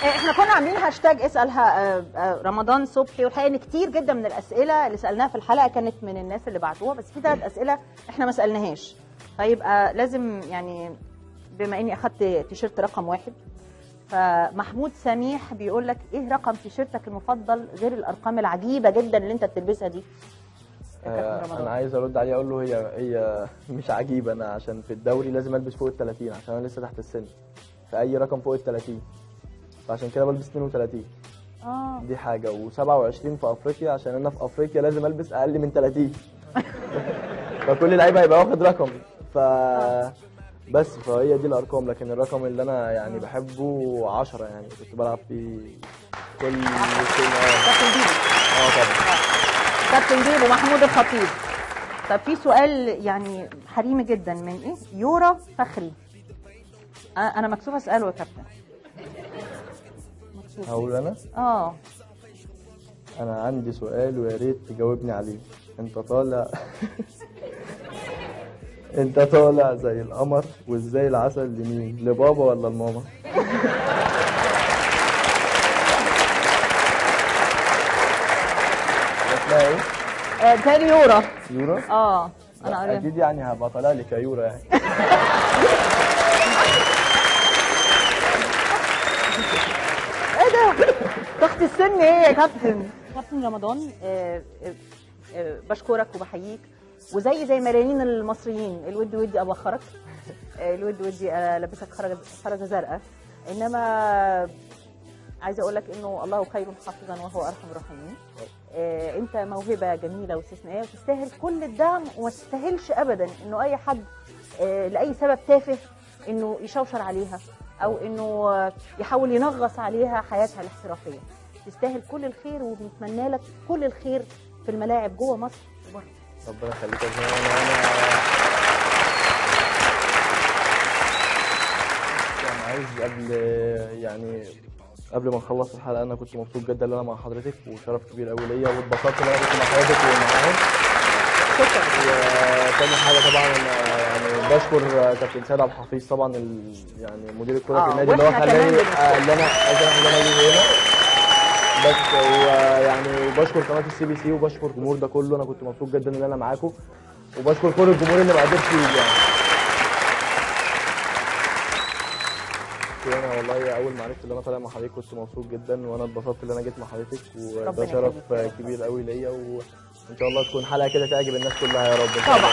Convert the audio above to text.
احنا كنا عاملين هاشتاج اسالها رمضان صبحي، والحقيقه ان كتير جدا من الاسئله اللي سالناها في الحلقه كانت من الناس اللي بعتوها، بس في 3 اسئله احنا ما سالناهاش، فيبقى لازم يعني بما اني اخدت تيشيرت رقم 1. فمحمود سميح بيقول لك ايه رقم تيشيرتك المفضل غير الارقام العجيبه جدا اللي انت بتلبسها دي؟ انا عايز ارد عليه اقول له هي مش عجيبه، انا عشان في الدوري لازم البس فوق ال 30 عشان انا لسه تحت السن، فاي رقم فوق ال 30 فعشان كده بلبس 32. دي حاجه، و27 في افريقيا عشان انا في افريقيا لازم البس اقل من 30. فكل لعيب هيبقى واخد رقم بس فهي دي الارقام، لكن الرقم اللي انا يعني بحبه 10 يعني كنت بلعب فيه كل كابتن بيبو. طبعا كابتن بيبو محمود الخطيب. طب في سؤال يعني حريمي جدا من ايه؟ يورا فخري. انا مكسوفه اساله يا كابتن. هقول انا؟ انا عندي سؤال ويا ريت تجاوبني عليه. انت طالع انت طالع زي القمر وازاي العسل لمين؟ لبابا ولا لماما؟ اسمها ايه؟ بتهيألي يورا. يورا؟ انا قريت اكيد يعني هبقى طالع لي كيورا يعني. ايه ده؟ ضغط السن ايه يا كابتن؟ كابتن رمضان بشكرك وبحييك، وزي ملايين المصريين الود ودي ابخرك، الود ودي البسك خرزه زرقاء، انما عايزه اقول لك انه الله خير حافظا وهو ارحم الراحمين. انت موهبه جميله واستثنائيه وتستاهل كل الدعم، وما تستاهلش ابدا انه اي حد لاي سبب تافه انه يشوشر عليها او انه يحاول ينغص عليها حياتها الاحترافيه. تستاهل كل الخير، وبنتمنى لك كل الخير في الملاعب جوه مصر وبره. ربنا يخليك يا زلمه. انا عايز قبل ما نخلص الحلقه، انا كنت مبسوط جدا ان انا مع حضرتك، وشرف كبير قوي ليا، واتبسطت ان انا كنت مع حضرتك ومعاهم. شكرا. وتاني حاجه طبعا انا يعني بشكر كابتن سيد عبد الحفيظ طبعا يعني مدير الكره في النادي اللي هو خلاني اللي انا اجي هنا. بس ويعني بشكر قناه الCBC وبشكر الجمهور ده كله، انا كنت مبسوط جدا ان انا معاكم، وبشكر كل الجمهور اللي ما قدرش يجي يعني. انا والله اول ما عرفت ان انا طالع مع حضرتك كنت مبسوط جدا، وانا اتبسطت ان انا جيت مع حضرتك، وده شرف كبير قوي ليا، وان شاء الله تكون حلقه كده تعجب الناس كلها يا رب. طبعا.